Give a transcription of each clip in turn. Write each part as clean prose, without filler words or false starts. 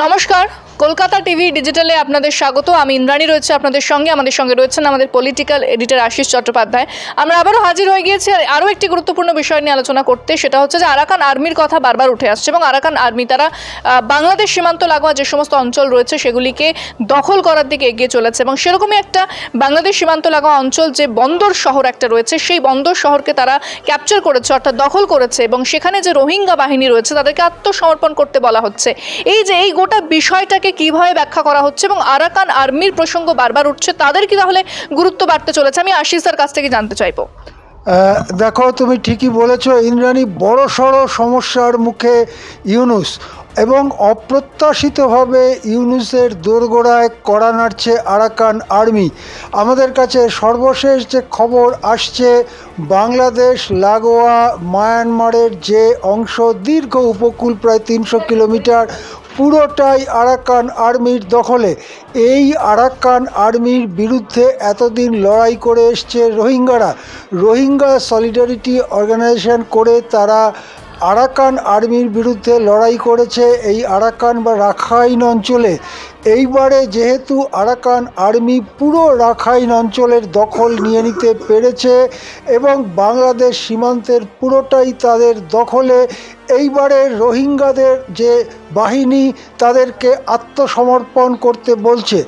নমস্কার, কলকাতা টিভি ডিজিটালে আপনাদের স্বাগত। আমি ইন্দ্রাণী রয়েছে আপনাদের সঙ্গে। আমাদের সঙ্গে রয়েছেন আমাদের পলিটিক্যাল এডিটর আশিস চট্টোপাধ্যায়। আমরা আবারও হাজির হয়ে গিয়েছি আরও একটি গুরুত্বপূর্ণ বিষয় নিয়ে আলোচনা করতে। সেটা হচ্ছে যে আরাকান আর্মির কথা বারবার উঠে আসছে এবং আরাকান আর্মি তারা বাংলাদেশ সীমান্ত লাগোয়া যে সমস্ত অঞ্চল রয়েছে সেগুলিকে দখল করার দিকে এগিয়ে চলেছে এবং সেরকমই একটা বাংলাদেশ সীমান্ত লাগোয়া অঞ্চল যে বন্দর শহর একটা রয়েছে, সেই বন্দর শহরকে তারা ক্যাপচার করেছে, অর্থাৎ দখল করেছে এবং সেখানে যে রোহিঙ্গা বাহিনী রয়েছে তাদেরকে আত্মসমর্পণ করতে বলা হচ্ছে। এই গোটা বিষয়টাকে কিভাবে ব্যাখ্যা করা হচ্ছে এবং আরাকান আর্মির প্রসঙ্গ বারবার উঠছে, তাদের কি তাহলে গুরুত্ব বাড়তে চলেছে? আমি আশিস স্যার কাছ থেকে জানতে চাইবো। দেখো, তুমি ঠিকই বলেছ ইন্দ্রাণী, বড়সড় সমস্যার মুখে ইউনূস এবং অপ্রত্যাশিতভাবে ইউনূসের দোরগোড়ায় কড়া নাড়ছে আরাকান আর্মি। আমাদের কাছে সর্বশেষ যে খবর আসছে, বাংলাদেশ লাগোয়া মায়ানমারের যে অংশ দীর্ঘ উপকূল প্রায় 300 কিলোমিটার পুরোটাই আরাকান আর্মির দখলে। এই আরাকান আর্মির বিরুদ্ধে এতদিন লড়াই করে এসছে রোহিঙ্গা সলিডারিটি অর্গানাইজেশন করে তারা আরাকান আর্মির বিরুদ্ধে লড়াই করেছে এই আরাকান বা রাখাইন অঞ্চলে। এইবারে যেহেতু আরাকান আর্মি পুরো রাখাইন অঞ্চলের দখল নিয়ে নিতে পেরেছে এবং বাংলাদেশ সীমান্তের পুরোটাই তাদের দখলে, এইবারে রোহিঙ্গাদের যে বাহিনী তাদেরকে আত্মসমর্পণ করতে বলছে।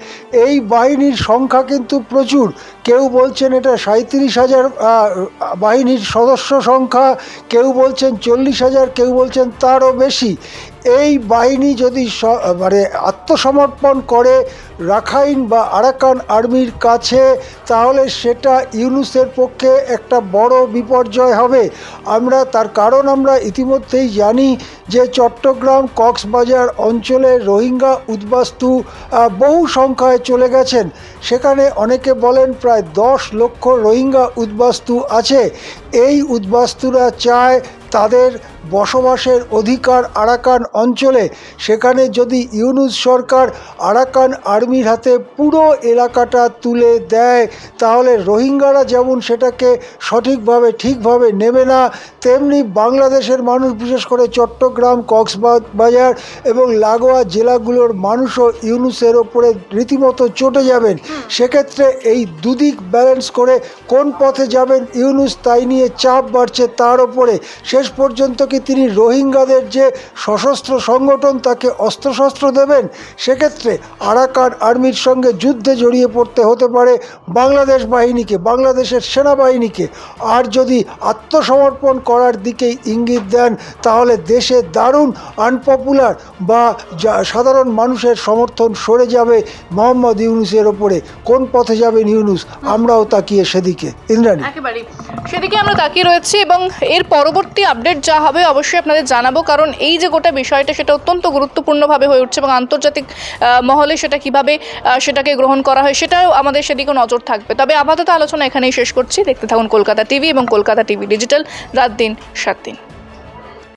এই বাহিনীর সংখ্যা কিন্তু প্রচুর। কেউ বলছেন এটা 37,000 বাহিনীর সদস্য সংখ্যা, কেউ বলছেন 40,000, কেউ বলছেন তারও বেশি। এই বাহিনী যদি মানে আত্মসমর্পণ করে রাখাইন বা আরাকান আর্মির কাছে, তাহলে সেটা ইউনূসের পক্ষে একটা বড় বিপর্যয় হবে। তার কারণ আমরা ইতিমধ্যেই জানি যে চট্টগ্রাম কক্সবাজার অঞ্চলে রোহিঙ্গা উদ্বাস্তু বহু সংখ্যায় চলে গেছেন। সেখানে অনেকে বলেন প্রায় 10 লক্ষ রোহিঙ্গা উদ্বাস্তু আছে। এই উদ্বাস্তুরা চায় তাদের বসবাসের অধিকার আরাকান অঞ্চলে। সেখানে যদি ইউনূস সরকার আরাকান আর্মির হাতে পুরো এলাকাটা তুলে দেয়, তাহলে রোহিঙ্গারা যেমন সেটাকে ঠিকভাবে নেবে না, তেমনি বাংলাদেশের মানুষ, বিশেষ করে চট্টগ্রাম কক্সবাজার এবং লাগোয়া জেলাগুলোর মানুষও ইউনূসের ওপরে রীতিমতো চটে যাবেন। সেক্ষেত্রে এই দুদিক ব্যালেন্স করে কোন পথে যাবেন ইউনূস, তাই নিয়ে চাপ বাড়ছে তার ওপরে। শেষ পর্যন্ত কি তিনি রোহিঙ্গাদের যে সশস্ত্র সংগঠন তাকে অস্ত্রশস্ত্র দেবেন? সেক্ষেত্রে আরাকান আর্মির সঙ্গে যুদ্ধে জড়িয়ে পড়তে হতে পারে বাংলাদেশ বাহিনীকে, বাংলাদেশের সেনাবাহিনীকে। আর যদি আত্মসমর্পণ করার দিকেই ইঙ্গিত দেন, তাহলে দেশে দারুণ আনপপুলার বা সাধারণ মানুষের সমর্থন সরে যাবে মোহাম্মদ ইউনূসের ওপরে। কোন পথে যাবেন ইউনূস, আমরাও তাকিয়ে সেদিকে। ইন্দ্রাণী, একেবারেই সেদিকে আমরা তাকিয়ে রয়েছি এবং এর পরবর্তী আপডেট যা হবে অবশ্যই আপনাদের জানাবো, কারণ এই যে গোটা বিষয়টা সেটা অত্যন্ত গুরুত্বপূর্ণভাবে হয়ে উঠছে এবং আন্তর্জাতিক মহলে সেটা কিভাবে সেটাকে গ্রহণ করা হয় সেটাও আমাদের সেদিকে নজর থাকবে। তবে আপাতত আলোচনা এখানেই শেষ করছি। দেখতে থাকুন কলকাতা টিভি এবং কলকাতা টিভি ডিজিটাল, রাত দিন 7 দিন।